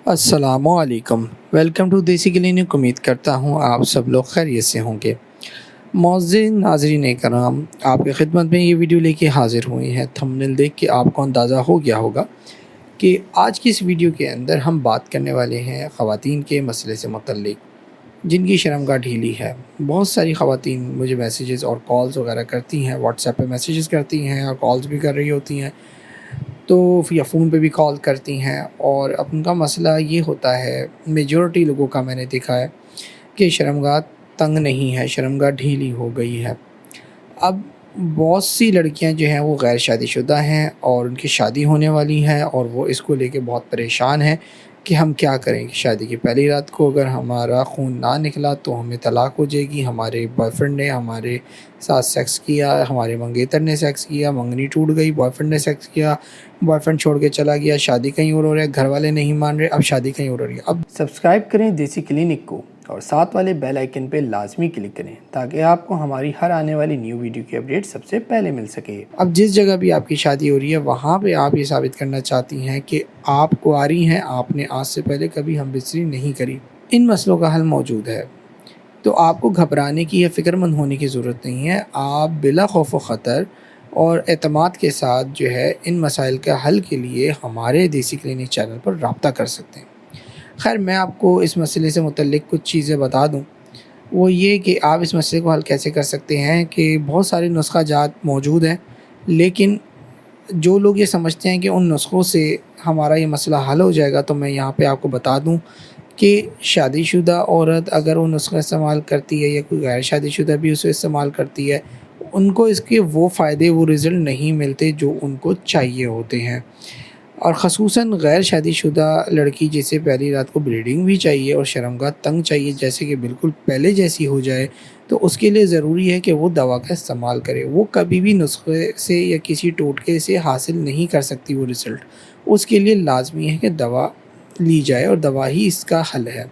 अस्सलामु अलैकुम। Welcome to देसी क्लिनिक। उम्मीद करता हूँ आप सब लोग खैरियत से होंगे। मोअज़्ज़िज़ नाज़रीन कराम, आपकी खिदमत में ये वीडियो लेके हाज़िर हुए हैं। थंबनेल देख के आपको अंदाज़ा हो गया होगा कि आज की इस वीडियो के अंदर हम बात करने वाले हैं ख़वातीन के मसले से मुतल्लिक़, जिनकी शर्मगाह ढीली है। बहुत सारी ख़वातीन मुझे मैसेजेस और कॉल्स वगैरह करती हैं, व्हाट्सएप पे मैसेजेस करती हैं और कॉल्स भी कर रही होती हैं, तो या फ़ोन पे भी कॉल करती हैं। और अब उनका मसला ये होता है, मेजॉरिटी लोगों का मैंने देखा है कि शर्मगाह तंग नहीं है, शर्मगाह ढीली हो गई है। अब बहुत सी लड़कियां जो हैं वो गैर शादीशुदा हैं और उनकी शादी होने वाली है, और वो इसको लेके बहुत परेशान हैं कि हम क्या करें कि शादी की पहली रात को अगर हमारा खून ना निकला तो हमें तलाक हो जाएगी। हमारे बॉयफ्रेंड ने हमारे साथ सेक्स किया, हमारे मंगेतर ने सेक्स किया, मंगनी टूट गई, बॉयफ्रेंड ने सेक्स किया, बॉयफ्रेंड छोड़ के चला गया, शादी कहीं और हो रहा है, घर वाले नहीं मान रहे, अब शादी कहीं और हो रही है। अब सब्सक्राइब करें देसी क्लिनिक को और साथ वाले बेल आइकन पे लाजमी क्लिक करें ताकि आपको हमारी हर आने वाली न्यू वीडियो की अपडेट सबसे पहले मिल सके। अब जिस जगह भी आपकी शादी हो रही है वहाँ पे आप ये साबित करना चाहती हैं कि आप कुंवारी हैं, आपने आज से पहले कभी हमबिस्तरी नहीं करी, इन मसलों का हल मौजूद है। तो आपको घबराने की या फ़िक्रमंद होने की ज़रूरत नहीं है। आप बिला खौफ व ख़तर और एतमाद के साथ जो है इन मसाइल के हल के लिए हमारे देसी क्लिनिक चैनल पर रब्ता कर सकते हैं। खैर, मैं आपको इस मसले से मुतल्लिक़ कुछ चीज़ें बता दूँ, वो ये कि आप इस मसले को हल कैसे कर सकते हैं कि बहुत सारे नुस्ख़ा जात मौजूद हैं, लेकिन जो लोग ये समझते हैं कि उन नुस्ख़ों से हमारा ये मसला हल हो जाएगा, तो मैं यहाँ पे आपको बता दूँ कि शादीशुदा औरत अगर वो नुस्ख़ा इस्तेमाल करती है या कोई गैर शादीशुदा भी उसे इस्तेमाल करती है, उनको इसके वो फ़ायदे, वो रिज़ल्ट नहीं मिलते जो उनको चाहिए होते हैं। और ख़ुसूसन गैर शादीशुदा लड़की जिसे पहली रात को ब्लीडिंग भी चाहिए और शर्मगाह तंग चाहिए जैसे कि बिल्कुल पहले जैसी हो जाए, तो उसके लिए ज़रूरी है कि वो दवा का इस्तेमाल करे। वो कभी भी नुस्खे से या किसी टोटके से हासिल नहीं कर सकती वो रिज़ल्ट। उसके लिए लाज़मी है कि दवा ली जाए और दवा ही इसका हल है।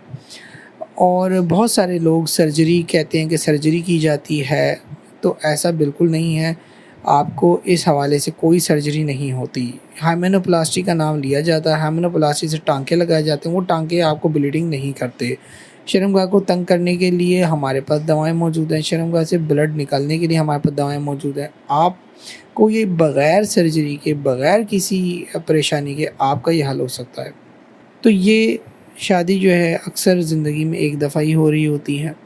और बहुत सारे लोग सर्जरी कहते हैं कि सर्जरी की जाती है, तो ऐसा बिल्कुल नहीं है। आपको इस हवाले से कोई सर्जरी नहीं होती। हाइमेनोप्लास्टी का नाम लिया जाता है, हाइमेनोप्लास्टी से टाँके लगाए जाते हैं, वो टाँके आपको ब्लीडिंग नहीं करते। शर्मगाह को तंग करने के लिए हमारे पास दवाएँ मौजूद हैं, शर्मगाह से ब्लड निकालने के लिए हमारे पास दवाएँ मौजूद हैं। आपको ये बग़ैर सर्जरी के, बग़ैर किसी परेशानी के आपका ये हल हो सकता है। तो ये शादी जो है अक्सर ज़िंदगी में एक दफ़ा ही हो रही होती है,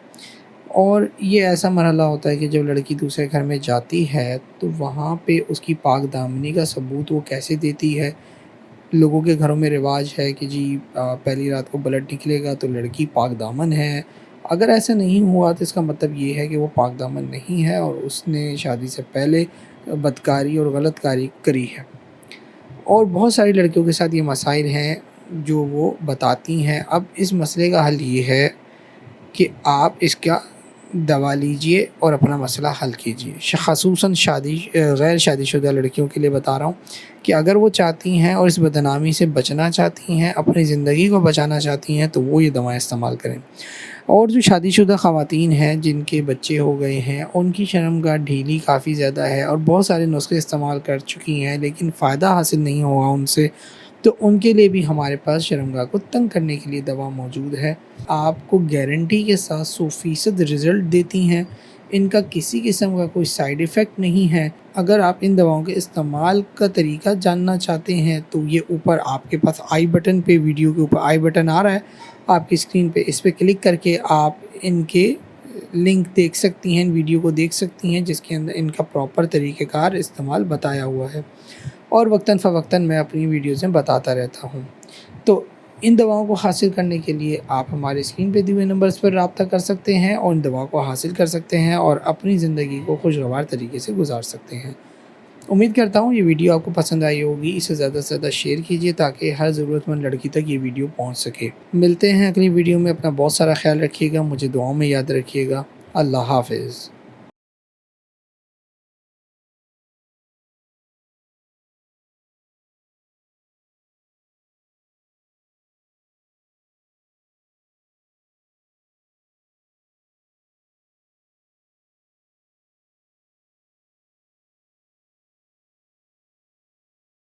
और ये ऐसा मरहला होता है कि जब लड़की दूसरे घर में जाती है तो वहाँ पे उसकी पाक दामनी का सबूत वो कैसे देती है। लोगों के घरों में रिवाज है कि जी पहली रात को ब्लड निकलेगा तो लड़की पाक दामन है। अगर ऐसा नहीं हुआ तो इसका मतलब ये है कि वो पाक दामन नहीं है और उसने शादी से पहले बदकारी और गलतकारी करी है। और बहुत सारी लड़कियों के साथ ये मसाइल हैं जो वो बताती हैं। अब इस मसले का हल ये है कि आप इसका दवा लीजिए और अपना मसला हल कीजिए। ख़ुसूसन गैर शादीशुदा लड़कियों के लिए बता रहा हूँ कि अगर वो चाहती हैं और इस बदनामी से बचना चाहती हैं, अपनी ज़िंदगी को बचाना चाहती हैं, तो वो ये दवाएँ इस्तेमाल करें। और जो शादीशुदा ख़वातीन हैं जिनके बच्चे हो गए हैं, उनकी शर्मगाह ढीली काफ़ी ज़्यादा है और बहुत सारे नुस्खे इस्तेमाल कर चुकी हैं लेकिन फ़ायदा हासिल नहीं हुआ उनसे, तो उनके लिए भी हमारे पास शर्मगाह को तंग करने के लिए दवा मौजूद है। आपको गारंटी के साथ 100% रिज़ल्ट देती हैं। इनका किसी किस्म का कोई साइड इफ़ेक्ट नहीं है। अगर आप इन दवाओं के इस्तेमाल का तरीका जानना चाहते हैं तो ये ऊपर आपके पास आई बटन पे, वीडियो के ऊपर आई बटन आ रहा है आपकी स्क्रीन पे, इस पे क्लिक करके आप इनके लिंक देख सकती हैं, वीडियो को देख सकती हैं जिसके अंदर इनका प्रॉपर तरीक़ेकार इस्तेमाल बताया हुआ है। और वक्तन फ़वक्तन मैं अपनी वीडियोज़ में बताता रहता हूँ। तो इन दवाओं को हासिल करने के लिए आप हमारे स्क्रीन पे दिए हुए नंबर्स पर रब्ता कर सकते हैं और इन दवाओं को हासिल कर सकते हैं और अपनी ज़िंदगी को खुशगवार तरीके से गुजार सकते हैं। उम्मीद करता हूँ ये वीडियो आपको पसंद आई होगी। इसे ज़्यादा से ज़्यादा शेयर कीजिए ताकि हर ज़रूरतमंद लड़की तक ये वीडियो पहुँच सके। मिलते हैं अगली वीडियो में। अपना बहुत सारा ख्याल रखिएगा, मुझे दुआओं में याद रखिएगा। अल्लाह हाफ़िज़।